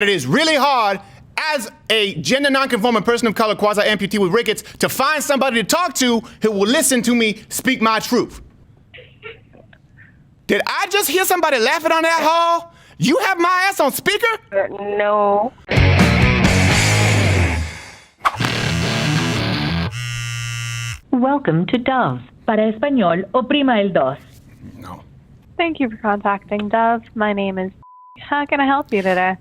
It is really hard as a gender nonconforming person of color, quasi-amputee with rickets, to find somebody to talk to who will listen to me speak my truth. Did I just hear somebody laughing on that hall? You have my ass on speaker? No. Welcome to Dove. Para español, oprima el dos. No. Thank you for contacting Dove. My name is. How can I help you today?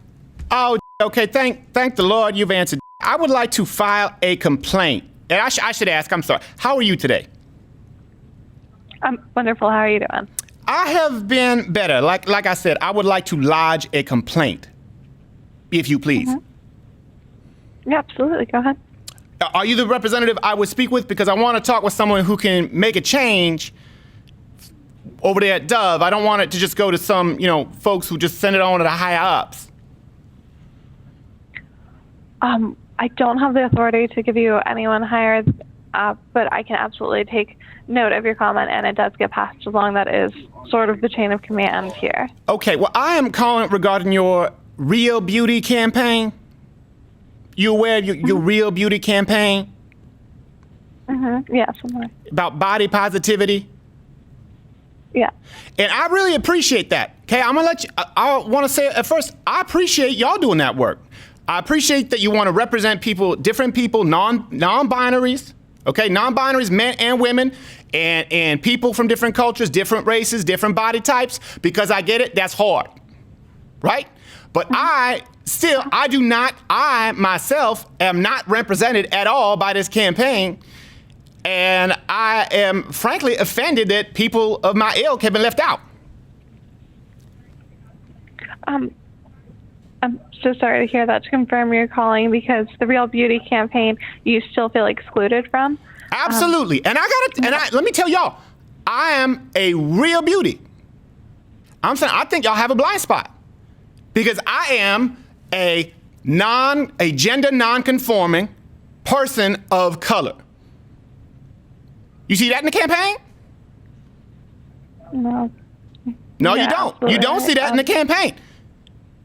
Oh, okay. Thank the Lord you've answered. I would like to file a complaint. And I should ask, I'm sorry, how are you today? I'm wonderful. How are you doing? I have been better. Like I said, I would like to lodge a complaint, if you please. Mm-hmm. Yeah, absolutely. Go ahead. Are you the representative I would speak with? Because I want to talk with someone who can make a change over there at Dove. I don't want it to just go to some, folks who just send it on to the higher ups. I don't have the authority to give you anyone higher, but I can absolutely take note of your comment, and it does get passed along. That is sort of the chain of command here. Okay, well, I am calling regarding your Real Beauty campaign. You aware of your Real Beauty campaign? Mm-hmm. Yes, I'm aware. About body positivity? Yeah. And I really appreciate that. Okay, I'm gonna let you, I want to say at first, I appreciate y'all doing that work. I appreciate that you want to represent people, different people, non-binaries, okay, non-binaries, men and women, and people from different cultures, different races, different body types, because I get it, that's hard, right? But I myself am not represented at all by this campaign, and I am frankly offended that people of my ilk have been left out. I'm so sorry to hear that. To confirm, you're calling because the Real Beauty campaign you still feel excluded from? Absolutely. And let me tell y'all, I am a real beauty. I'm saying I think y'all have a blind spot because I am a gender non-conforming person of color. You see that in the campaign? No. No, Yeah, you don't. absolutely. You don't see that in the campaign.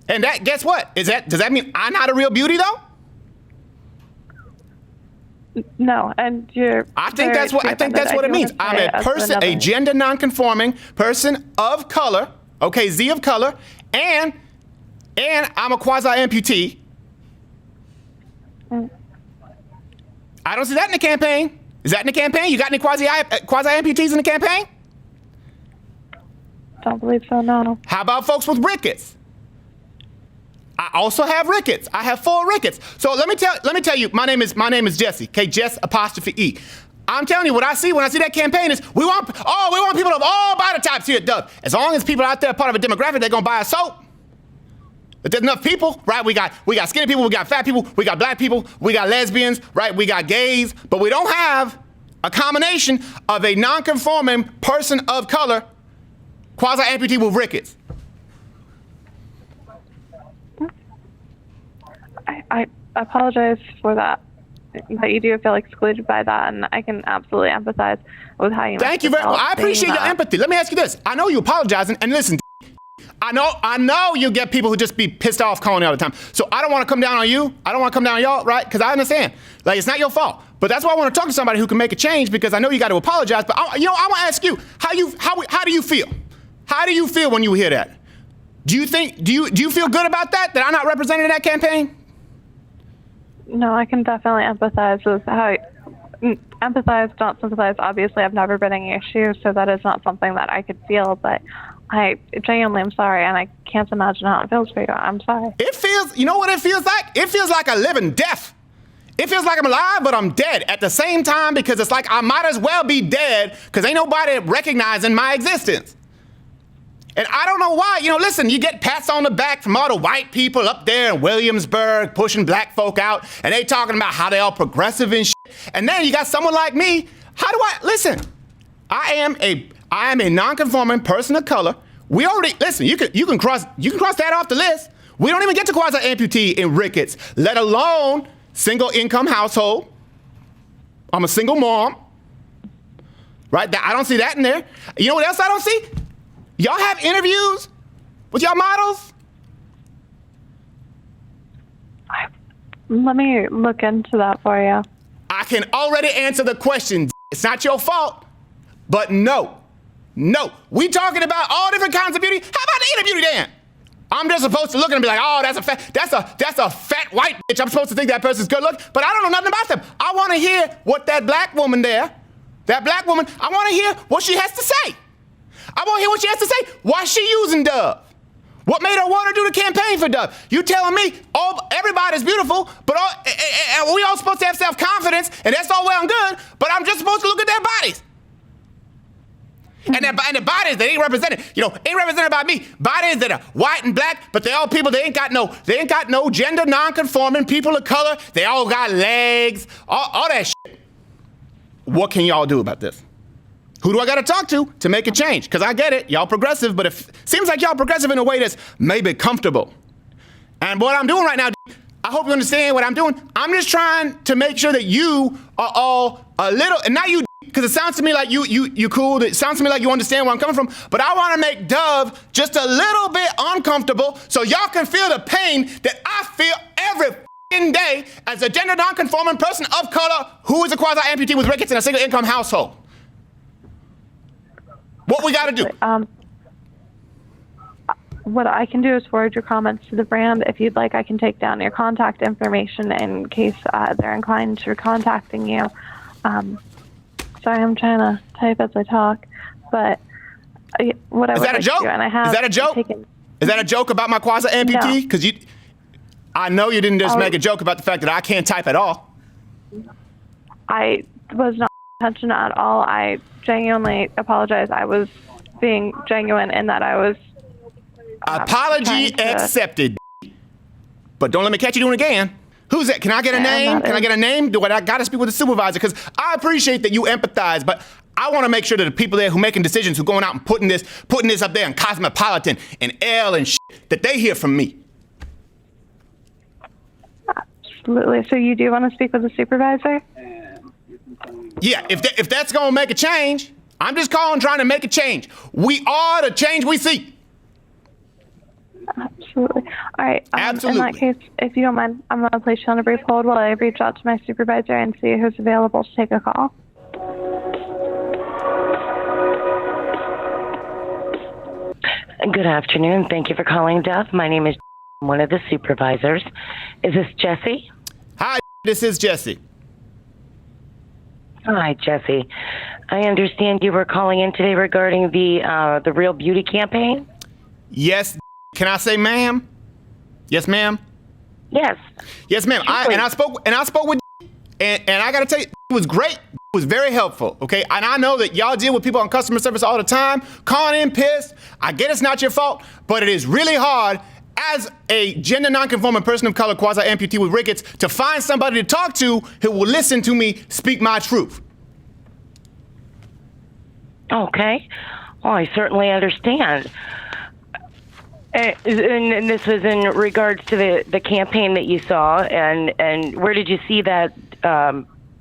And that, guess what? Does that mean I'm not a real beauty though? No, and you're. I think that's what it means. I'm a person, a gender non-conforming person of color. Okay, Z of color, and I'm a quasi-amputee. I don't see that in the campaign. Is that in the campaign? You got any quasi-amputees in the campaign? Don't believe so. No. How about folks with rickets? I also have rickets. I have 4 rickets. So let me tell you, my name is Jesse. Okay, Jess apostrophe E. I'm telling you what I see when I see that campaign is we want people of all body types here at Dove. As long as people out there are part of a demographic, they're gonna buy a soap. But there's enough people, right? We got skinny people, we got fat people, we got black people, we got lesbians, right? We got gays, but we don't have a combination of a non-conforming person of color, quasi-amputee with rickets. I apologize for that you do feel excluded by that, and I can absolutely empathize with how you. Thank you very much. I appreciate your empathy. Let me ask you this. I know you apologizing, and listen, I know you get people who just be pissed off calling you all the time. So I don't want to come down on you. I don't want to come down on y'all, right? Because I understand. Like, it's not your fault. But that's why I want to talk to somebody who can make a change, because I know you got to apologize. But I want to ask you, how do you feel? How do you feel when you hear that? Do you feel good about that I'm not represented in that campaign? No, I can definitely empathize with how. Empathize, don't sympathize. Obviously, I've never been in your shoes, so that is not something that I could feel. But I genuinely am sorry, and I can't imagine how it feels for you. I'm sorry. It feels, you know what it feels like? It feels like a living death. It feels like I'm alive, but I'm dead at the same time, because it's like I might as well be dead because ain't nobody recognizing my existence. And I don't know why. Listen, you get pats on the back from all the white people up there in Williamsburg pushing black folk out, and they talking about how they all progressive and shit. And then you got someone like me. Listen, I am a non-conforming person of color. We already, listen, you can cross that off the list. We don't even get to quasi-amputee and rickets, let alone single income household. I'm a single mom, right? I don't see that in there. You know what else I don't see? Y'all have interviews with y'all models? Let me look into that for you. I can already answer the question. It's not your fault, but no. We talking about all different kinds of beauty. How about the inner beauty then? I'm just supposed to look at them and be like, oh, that's a fat white bitch. I'm supposed to think that person's good look, but I don't know nothing about them. I want to hear what that black woman, I want to hear what she has to say. I want to hear what she has to say. Why she using Dove? What made her want to do the campaign for Dove? You telling me everybody's beautiful, but we all supposed to have self-confidence, and that's all well and good, but I'm just supposed to look at their bodies. And the bodies that ain't represented, ain't represented by me. Bodies that are white and black, but they all people, they ain't got no gender non-conforming, people of color. They all got legs, all that shit. What can y'all do about this? Who do I got to talk to make a change? Because I get it, y'all progressive, but it seems like y'all progressive in a way that's maybe comfortable. And what I'm doing right now, I hope you understand what I'm doing. I'm just trying to make sure that you are all a little, and not you, because it sounds to me like you cool. It sounds to me like you understand where I'm coming from. But I want to make Dove just a little bit uncomfortable so y'all can feel the pain that I feel every fucking day as a gender non-conforming person of color who is a quasi-amputee with rickets in a single income household. What we got to do? What I can do is forward your comments to the brand. If you'd like, I can take down your contact information in case they're inclined to contacting you. Sorry, I'm trying to type as I talk, but what I would like to do, and I have Is that a joke? Is that a joke about my quasi-amputee? Because I know you didn't just make a joke about the fact that I can't type at all. I was not attention at all. I genuinely apologize. I was being genuine in that I was. Apology accepted. But don't let me catch you doing it again. Who's that? Can I get a name? Can I get a name? Do I got to speak with the supervisor? Because I appreciate that you empathize, but I want to make sure that the people there who making decisions, who going out and putting this up there in Cosmopolitan and L and shit, that they hear from me. Absolutely. So you do want to speak with the supervisor? Yeah, if that's going to make a change, I'm just calling trying to make a change. We are the change we seek. Absolutely. All right. Absolutely. In that case, if you don't mind, I'm going to place you on a brief hold while I reach out to my supervisor and see who's available to take a call. Good afternoon. Thank you for calling Dove. My name is one of the supervisors. Is this Jesse? Hi, this is Jesse. Hi, Jesse. I understand you were calling in today regarding the Real Beauty campaign? Yes. Can I say ma'am? Yes, ma'am. Yes. Yes, ma'am. I spoke with and I got to tell you, it was great. It was very helpful, okay? And I know that y'all deal with people on customer service all the time, calling in pissed. I get it's not your fault, but it is really hard as a gender non-conforming person of color, quasi-amputee with rickets, to find somebody to talk to who will listen to me speak my truth. Okay. Well, I certainly understand. And this was in regards to the campaign that you saw, and where did you see that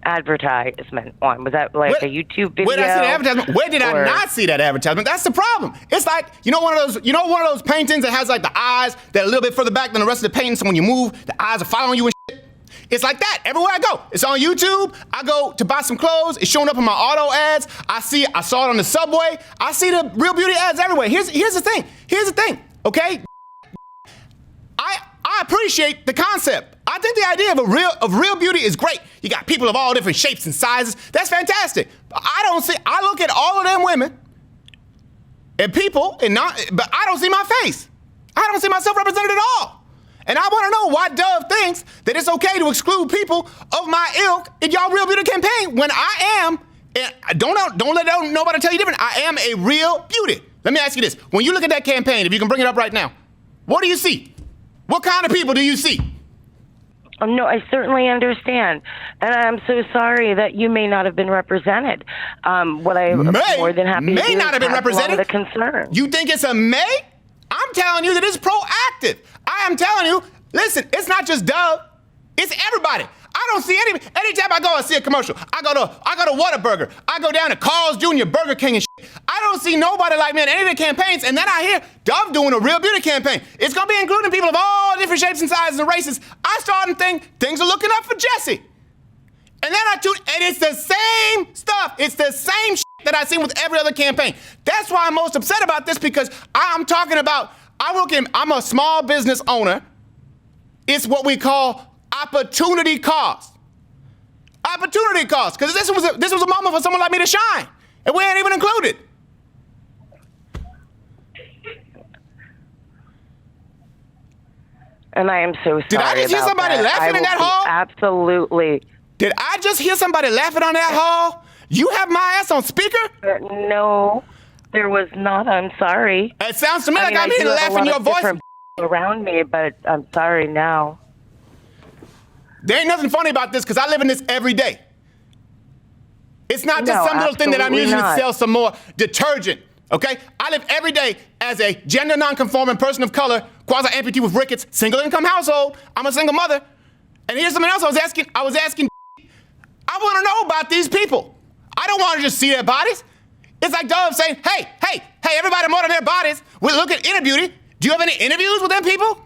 advertisement on? Was that like a YouTube video? Where did I see the advertisement? Where did I not see that advertisement? That's the problem. It's like, one of those paintings that has like the eyes that are a little bit further back than the rest of the painting, so when you move, the eyes are following you and shit. It's like that everywhere I go. It's on YouTube. I go to buy some clothes. It's showing up in my auto ads. I saw it on the subway. I see the Real Beauty ads everywhere. Here's the thing. Okay? I appreciate the concept. I think the idea of real beauty is great. You got people of all different shapes and sizes. That's fantastic. But I look at all of them women and people but I don't see my face. I don't see myself represented at all. And I want to know why Dove thinks that it's okay to exclude people of my ilk in y'all Real Beauty campaign when I am, and don't let nobody tell you different, I am a real beauty. Let me ask you this. When you look at that campaign, if you can bring it up right now, what do you see? What kind of people do you see? No, I certainly understand. And I'm so sorry that you may not have been represented. What I'm more than happy to do not have been represented. The concern. You think it's a may? I'm telling you that it's proactive. I am telling you, listen, it's not just Dove. It's everybody. I don't see anytime I go and see a commercial, I go to Whataburger, I go down to Carl's Jr., Burger King and shit. I don't see nobody like me in any of the campaigns, and then I hear Dove doing a real beauty campaign. It's gonna be including people of all different shapes and sizes and races. I start to think things are looking up for Jesse. And then and it's the same stuff. It's the same shit that I've seen with every other campaign. That's why I'm most upset about this, because I'm talking about, I'm a small business owner. It's what we call opportunity cost. Opportunity cost, because this was a moment for someone like me to shine, and we ain't even included. And I am so sorry. Did I just hear somebody laughing in that hall? Absolutely. Did I just hear somebody laughing on that hall? You have my ass on speaker? No, there was not. I'm sorry. It sounds to me like I'm hearing laughing your voice. Around me, but I'm sorry now. There ain't nothing funny about this, because I live in this every day. It's not just some little thing that I'm using to sell some more detergent, okay? I live every day as a gender non-conforming person of color, quasi-amputee with rickets, single-income household. I'm a single mother. And here's something else I was asking, I want to know about these people. I don't want to just see their bodies. It's like Dove saying, hey, everybody more than their bodies. We look at Interbeauty. Do you have any interviews with them people?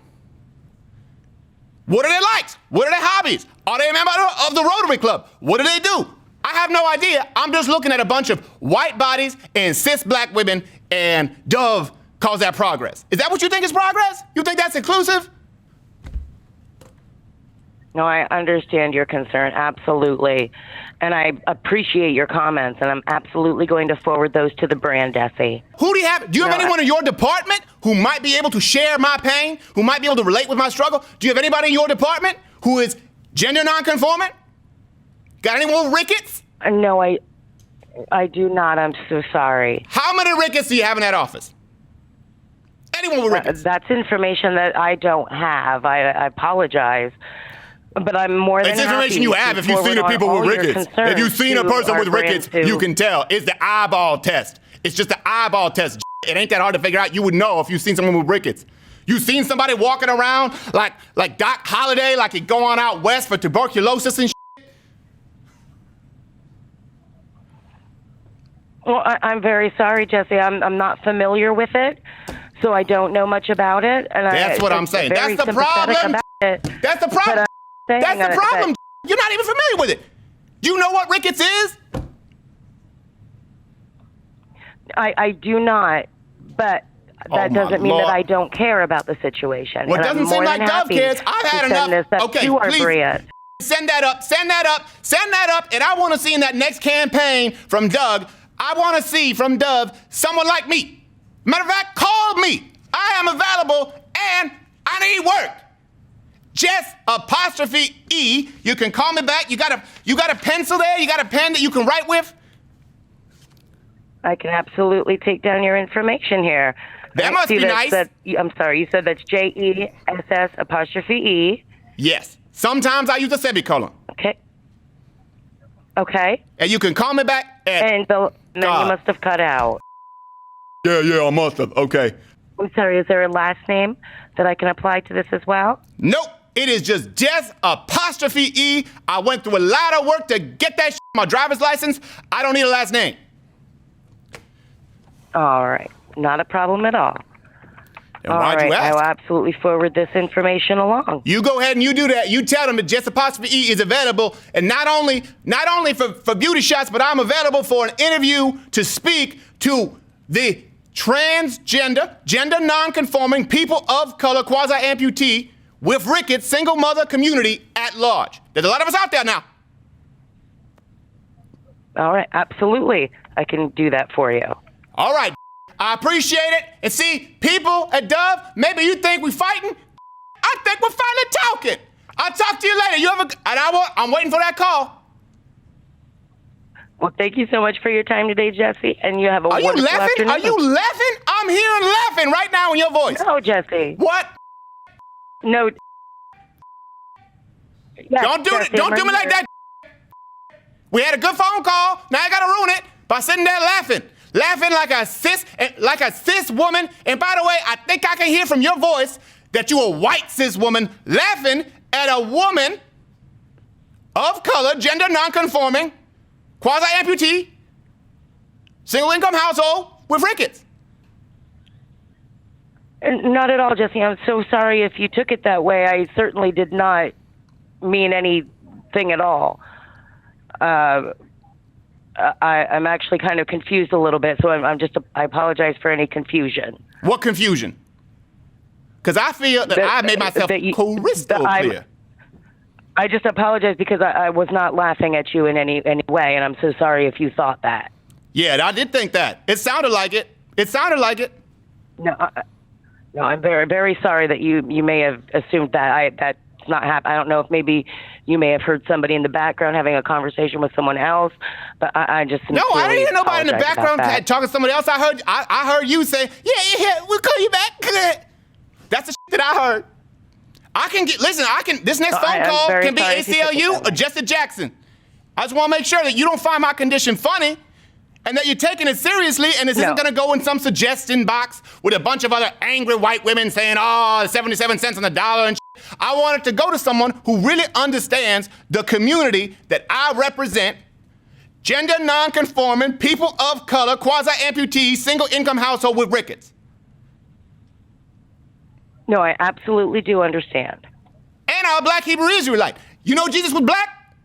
What are their likes? What are their hobbies? Are they a member of the Rotary Club? What do they do? I have no idea. I'm just looking at a bunch of white bodies and cis black women, and Dove calls that progress. Is that what you think is progress? You think that's inclusive? No, I understand your concern, absolutely. And I appreciate your comments, and I'm absolutely going to forward those to the brand, Desi. Who do you have? Do you have anyone in your department who might be able to share my pain, who might be able to relate with my struggle? Do you have anybody in your department who is gender nonconforming? Got anyone with rickets? No, I do not. I'm so sorry. How many rickets do you have in that office? Anyone with rickets? That's information that I don't have. I apologize. But I'm more than happy. It's information you have if you've seen the people with rickets. If you've seen a person with rickets, you can tell. It's the eyeball test. It's just the eyeball test. It ain't that hard to figure out. You would know if you've seen someone with rickets. You seen somebody walking around like Doc Holliday, like he going out west for tuberculosis and shit? Well, I'm very sorry, Jesse. I'm not familiar with it, so I don't know much about it. And that's what I'm saying. That's the problem. That's the problem. That's the problem. You're not even familiar with it. Do you know what rickets is? I do not, but that doesn't mean that I don't care about the situation. Well, it doesn't seem like Dove cares. I've had enough. Okay, please. Send that up. Send that up. Send that up. And I want to see in that next campaign from Doug, I want to see from Dove someone like me. Matter of fact, call me. I am available and I need work. Jess'_E. You can call me back. You got a pencil there? You got a pen that you can write with? I can absolutely take down your information here. That must be nice. I'm sorry, you said that's JESS'_E. Yes. Sometimes I use a semicolon. Okay. And you can call me back at... And then you must have cut out. Yeah, I must have. Okay. I'm sorry, is there a last name that I can apply to this as well? Nope. It is just Jess'_E. I went through a lot of work to get that my driver's license. I don't need a last name. All right. Not a problem at all. And why'd you ask? I will absolutely forward this information along. You go ahead and you do that. You tell them that Jess'_E is available, and not only for beauty shots, but I'm available for an interview to speak to the transgender, gender non-conforming, people of color, quasi-amputee, with rickets, single mother community at large. There's a lot of us out there now. All right, absolutely. I can do that for you. All right, I appreciate it. And see, people at Dove, maybe you think we fighting. I think we're finally talking. I'll talk to you later. I'm waiting for that call. Well, thank you so much for your time today, Jesse, and you have a wonderful afternoon. Are you laughing? I'm hearing laughing right now in your voice. No, Jesse. What? No. Yes, don't do me like that. We had a good phone call. Now I gotta ruin it by sitting there laughing like a cis woman. And by the way, I think I can hear from your voice that you a white cis woman laughing at a woman of color, gender nonconforming, quasi-amputee, single-income household with rickets. Not at all, Jesse. I'm so sorry if you took it that way. I certainly did not mean anything at all. I'm actually kind of confused a little bit, so I apologize for any confusion. What confusion? Because I feel that I made myself crystal clear. I just apologize because I was not laughing at you in any way, and I'm so sorry if you thought that. Yeah, I did think that. It sounded like it. It sounded like it. No, I'm very, very sorry that you may have assumed that. That's not happening. I don't know if maybe you may have heard somebody in the background having a conversation with someone else, but I just no, I didn't hear nobody in the background talking to somebody else. I heard you say, yeah, we'll call you back. That's the shit that I heard. This next phone call can be ACLU or Jesse Jackson. I just want to make sure that you don't find my condition funny and that you're taking it seriously and this isn't going to go in some suggestion box with a bunch of other angry white women saying, 77 cents on the dollar and shit. I want it to go to someone who really understands the community that I represent, gender non-conforming, people of color, quasi-amputees, single-income household with rickets. No, I absolutely do understand. And I'm a black Hebrew Israelite. You know Jesus was black?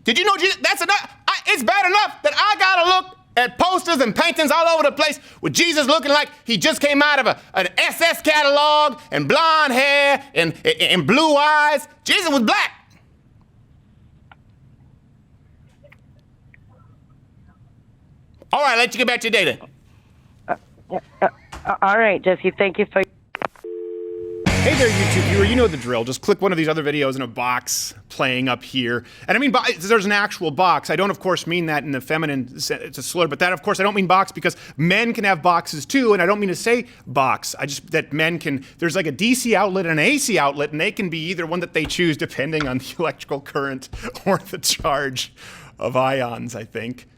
Did you know Jesus? That's enough. It's bad enough that I gotta look at posters and paintings all over the place with Jesus looking like he just came out of an SS catalog and blonde hair and blue eyes. Jesus was black. All right, I'll let you get back to your day then. All right, Jesse, thank you for... Hey there, YouTube viewer, you know the drill. Just click one of these other videos in a box playing up here. And I mean, there's an actual box. I don't, of course, mean that in the feminine, it's a slur, but that, of course, I don't mean box because men can have boxes too, and I don't mean to say box. That men can, there's like a DC outlet and an AC outlet, and they can be either one that they choose depending on the electrical current or the charge of ions, I think.